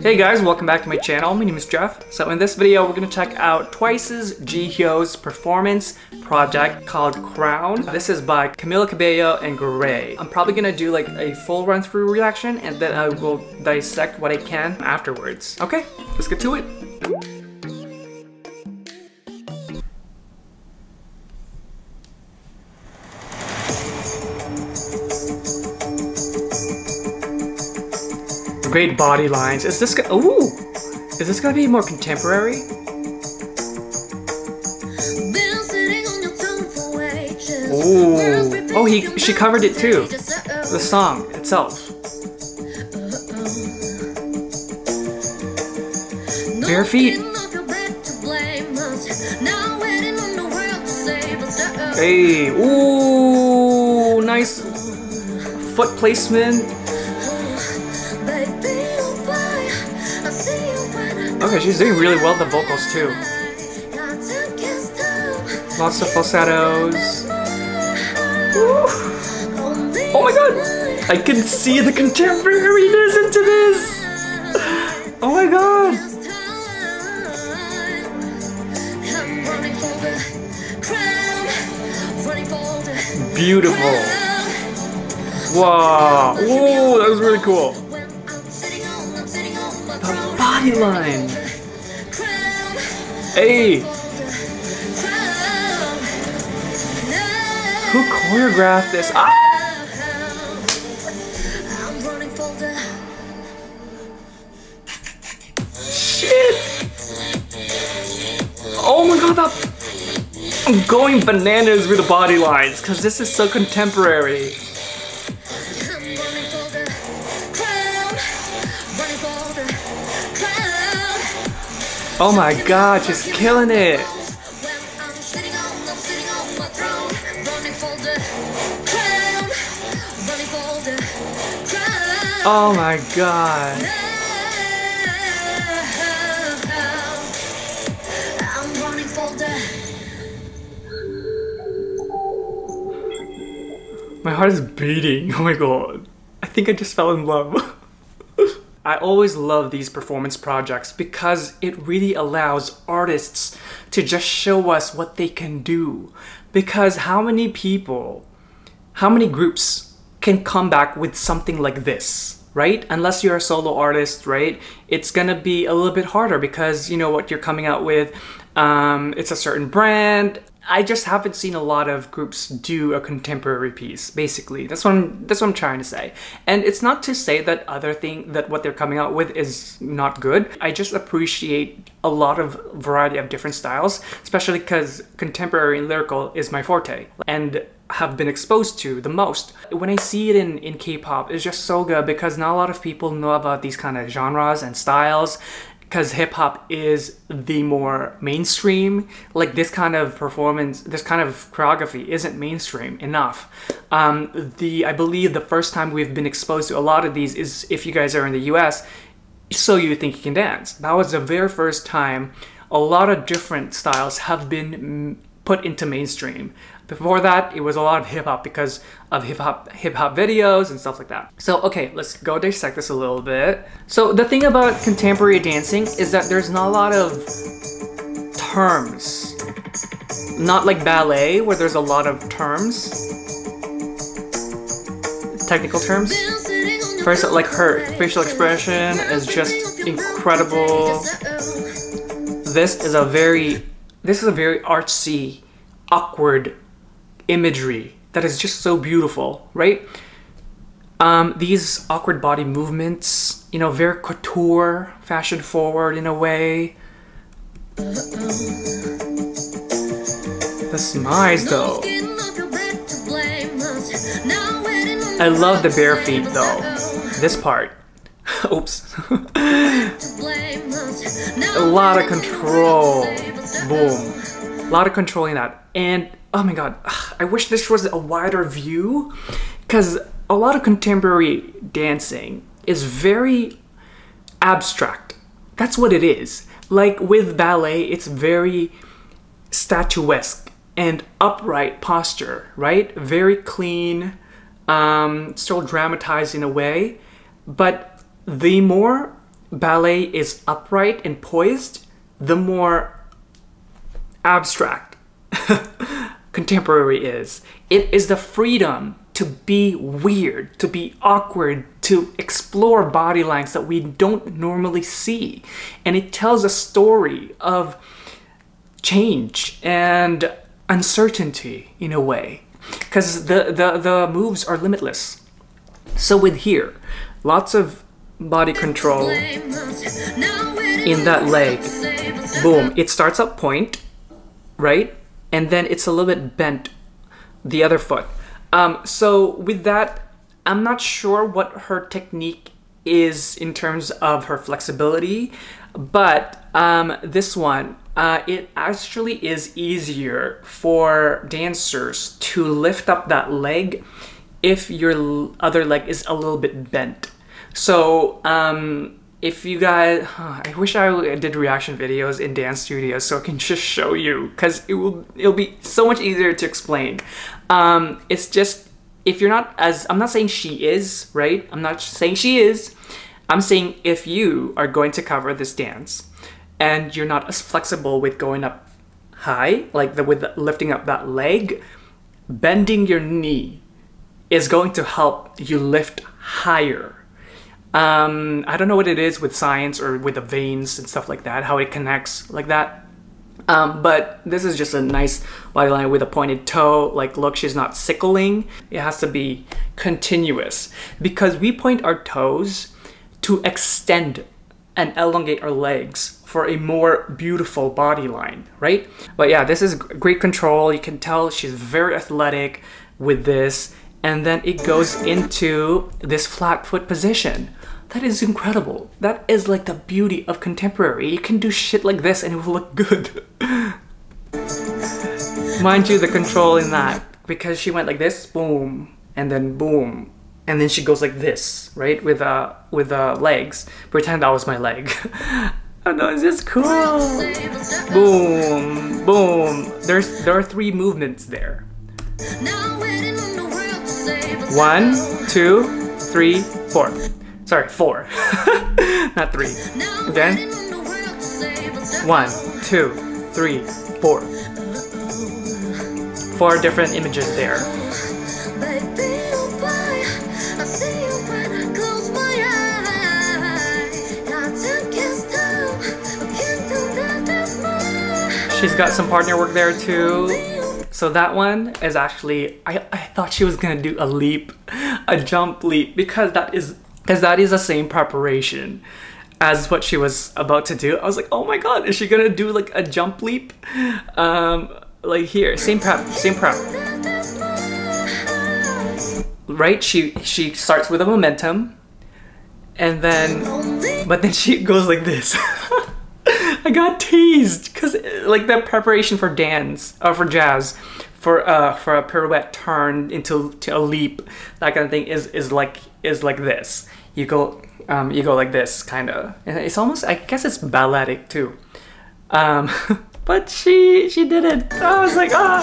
Hey guys, welcome back to my channel. My name is Jeff. So in this video, we're going to check out Twice's Jihyo's performance project called Crown. This is by Camila Cabello and Gray. I'm probably going to do like a full run-through reaction and then I will dissect what I can afterwards. Okay, let's get to it. Great body lines. Is this gonna be more contemporary? Ooh. Oh, she covered it too. The song itself. Bare feet. Hey, ooh, nice foot placement. Okay, she's doing really well with the vocals too. Lots of falsettos. Ooh. Oh my god! I can see the contemporariness into this! Oh my god! Beautiful. Wow. Whoa, that was really cool. The body line. Hey. Who choreographed this? Ah! Shit. Oh my god, I'm going bananas with the body lines because this is so contemporary. Oh my god, she's killing it! Oh my god! My heart is beating, oh my god. I think I just fell in love. I always love these performance projects because it really allows artists to just show us what they can do. Because how many people, how many groups can come back with something like this, right? Unless you're a solo artist, right? It's gonna be a little bit harder because you know what you're coming out with. It's a certain brand. I just haven't seen a lot of groups do a contemporary piece, basically. That's what I'm trying to say. And it's not to say that what they're coming out with is not good. I just appreciate a lot of variety of different styles, especially because contemporary and lyrical is my forte and have been exposed to the most. When I see it in K-pop, it's just so good because not a lot of people know about these kind of genres and styles. Because hip-hop is the more mainstream, like this kind of performance, this kind of choreography isn't mainstream enough. I believe the first time we've been exposed to a lot of these is if you guys are in the US, So You Think You Can Dance. That was the very first time a lot of different styles have been put into mainstream. Before that, it was a lot of hip-hop because of hip-hop videos and stuff like that. So, okay, let's go dissect this a little bit. So, the thing about contemporary dancing is that there's not a lot of terms. Not like ballet, where there's a lot of terms. Technical terms. First, like her facial expression is just incredible. This is a very artsy, awkward imagery that is just so beautiful, right? These awkward body movements, you know, very couture, fashion forward in a way. The smiles though. I love the bare feet though. This part. Oops. A lot of control. Boom. A lot of control in that. And oh my god, I wish this was a wider view because a lot of contemporary dancing is very abstract. That's what it is. Like with ballet, it's very statuesque and upright posture, right? Very clean, still dramatized in a way. But the more ballet is upright and poised, the more abstract contemporary is. It is the freedom to be weird, to be awkward, to explore body lines that we don't normally see. And it tells a story of change and uncertainty in a way, because the moves are limitless. So with here, lots of body control in that leg. Boom, it starts up point, right? And then it's a little bit bent the other foot. So with that, I'm not sure what her technique is in terms of her flexibility, but this one, it actually is easier for dancers to lift up that leg if your other leg is a little bit bent. So if you guys, I wish I did reaction videos in dance studios so I can just show you, because it'll be so much easier to explain. It's just, if you're not as, I'm not saying she is, right? I'm not saying she is. I'm saying if you are going to cover this dance and you're not as flexible with going up high, like with lifting up that leg, bending your knee is going to help you lift higher. I don't know what it is with science or with the veins and stuff like that, how it connects like that. But this is just a nice body line with a pointed toe. Like, look, she's not sickling. It has to be continuous because we point our toes to extend and elongate our legs for a more beautiful body line, right? But yeah, this is great control. You can tell she's very athletic with this. And then it goes into this flat foot position. That is incredible. That is like the beauty of contemporary. You can do shit like this and it will look good. Mind you, the control in that, because she went like this, boom, and then boom, and then she goes like this, right? With legs. Pretend that was my leg. Oh no, it's just cool. Boom, boom. There are 3 movements there. 1, 2, 3, 4. Sorry, 4. Not 3. Again. 1, 2, 3, 4. 4 different images there. She's got some partner work there too. So that one is actually, I thought she was gonna do a leap, a jump leap, because that is the same preparation as what she was about to do. I was like, oh my god, is she gonna do like a jump leap? Like here, same prep. Right? She starts with a momentum, and then, but then she goes like this. I got teased because like the preparation for dance or for jazz, for a pirouette turn into a leap, that kind of thing is like this. You go like this kind of. It's almost, I guess it's balletic too. But she did it. I was like, ah.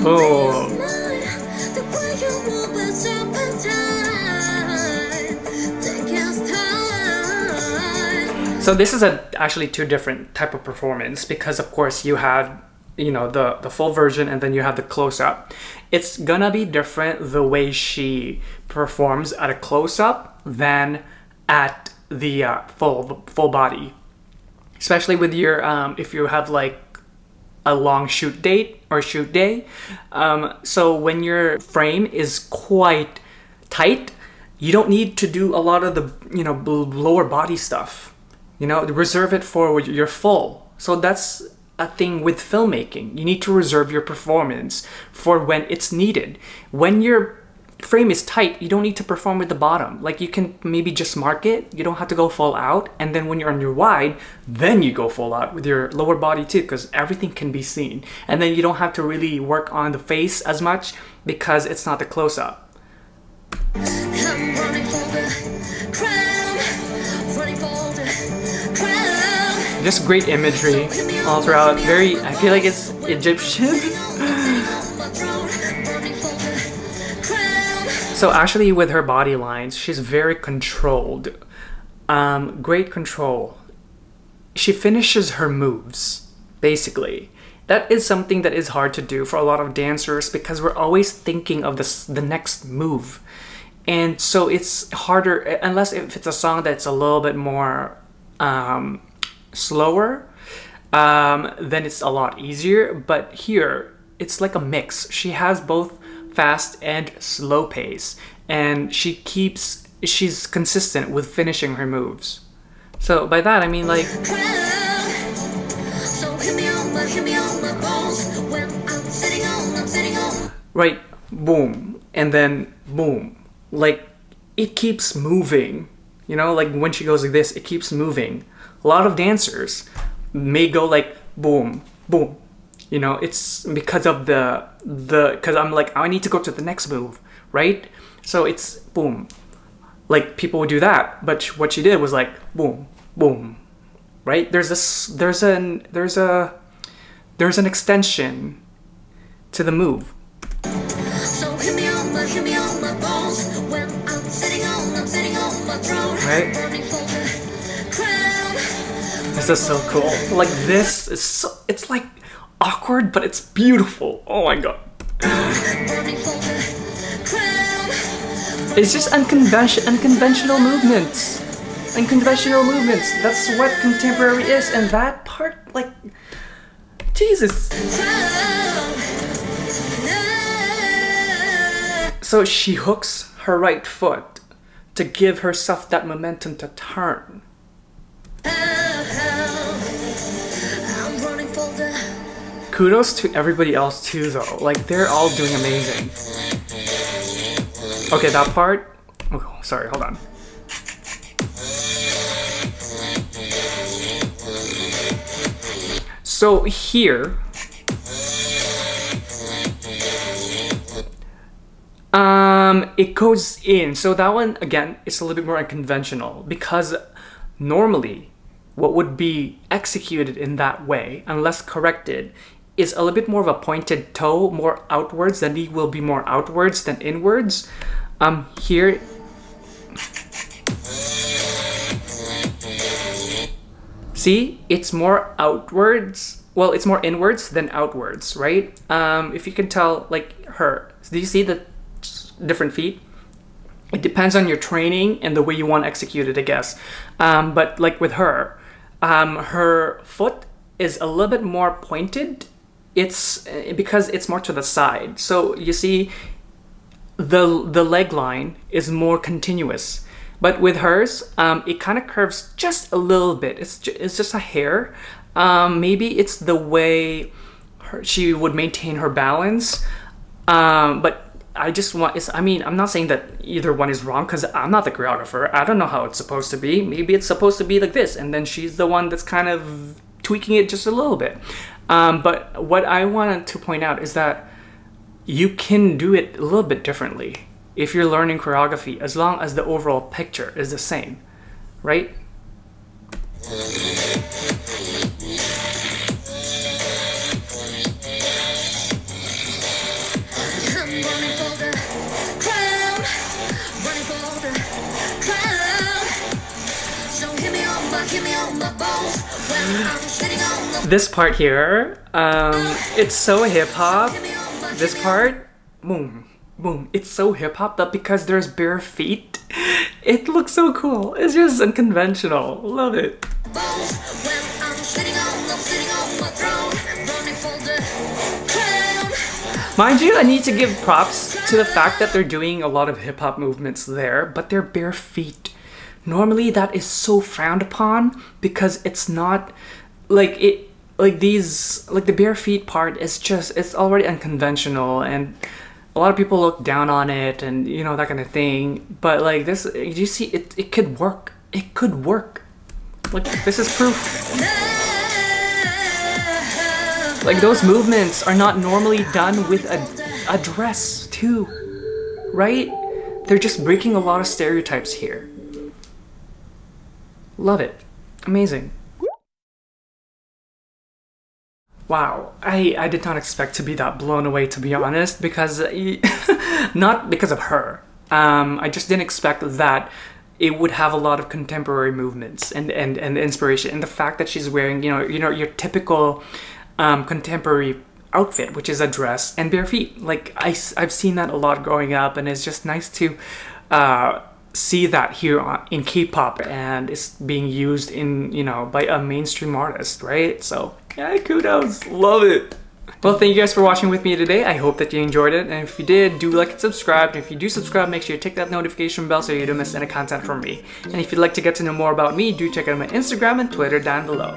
Boom. So this is actually 2 different type of performance, because of course you had, you know, the full version and then you have the close-up. It's gonna be different the way she performs at a close-up than at the full body, especially with your if you have like a long shoot date or shoot day. So when your frame is quite tight, you don't need to do a lot of the, you know, lower body stuff. You know, reserve it for your full. So that's a thing with filmmaking. You need to reserve your performance for when it's needed. When your frame is tight, you don't need to perform with the bottom. Like, you can maybe just mark it. You don't have to go full out. And then when you're on your wide, then you go full out with your lower body too, because everything can be seen. And then you don't have to really work on the face as much because it's not the close-up. Just great imagery all throughout. Very, I feel like it's Egyptian. So actually with her body lines, she's very controlled. Great control. She finishes her moves, basically. That is something that is hard to do for a lot of dancers because we're always thinking of the next move. And so it's harder, unless if it's a song that's a little bit more slower, then it's a lot easier. But here, it's like a mix. She has both fast and slow pace, and she's consistent with finishing her moves. So by that I mean like, right, boom, and then boom, like it keeps moving, you know, like when she goes like this, it keeps moving. A lot of dancers may go like boom, boom, you know, it's because of because I'm like, I need to go to the next move, right? So it's boom, like people would do that, but what she did was like boom, boom, right? There's an extension to the move. Right? This is so cool. Like this is so, it's like awkward, but it's beautiful. Oh my god. It's just unconventional movements. Unconventional movements. That's what contemporary is, and that part, like, Jesus. So she hooks her right foot to give herself that momentum to turn. Kudos to everybody else too though, like they're all doing amazing. Okay, that part, oh, sorry, hold on. So here, it goes in. So that one, again, is a little bit more unconventional because normally what would be executed in that way, unless corrected, is a little bit more of a pointed toe, more outwards. The knee will be more outwards than inwards. Here, see, it's more outwards. Well, it's more inwards than outwards, right? If you can tell, like her, do you see the different feet? It depends on your training and the way you want to execute it, I guess. But like with her, her foot is a little bit more pointed. It's because it's more to the side. So you see, the leg line is more continuous. But with hers, it kind of curves just a little bit. It's just a hair. Maybe it's the way she would maintain her balance. But I just want, I mean, I'm not saying that either one is wrong because I'm not the choreographer. I don't know how it's supposed to be. Maybe it's supposed to be like this, and then she's the one that's kind of tweaking it just a little bit. But what I wanted to point out is that you can do it a little bit differently if you're learning choreography, as long as the overall picture is the same, right? This part here, it's so hip-hop. This part, boom, boom. It's so hip-hop, but because there's bare feet, it looks so cool. It's just unconventional. Love it. Mind you, I need to give props to the fact that they're doing a lot of hip-hop movements there, but they're bare feet. Normally that is so frowned upon because it's not like it, like these, like the bare feet part is just, it's already unconventional, and a lot of people look down on it and, you know, that kind of thing. But like this, you see, it could work. It could work. Like, this is proof. Like, those movements are not normally done with a dress too, right? They're just breaking a lot of stereotypes here. Love it. Amazing. Wow, I did not expect to be that blown away, to be honest, because not because of her. I just didn't expect that it would have a lot of contemporary movements and inspiration. And the fact that she's wearing, your typical contemporary outfit, which is a dress and bare feet. Like I've seen that a lot growing up, and it's just nice to see that here in K-pop, and it's being used in, by a mainstream artist, right? So yeah, kudos, love it. Well, thank you guys for watching with me today. I hope that you enjoyed it, and if you did, do like and subscribe. And if you do subscribe, make sure you tick that notification bell so you don't miss any content from me. And if you'd like to get to know more about me, do check out my Instagram and Twitter down below.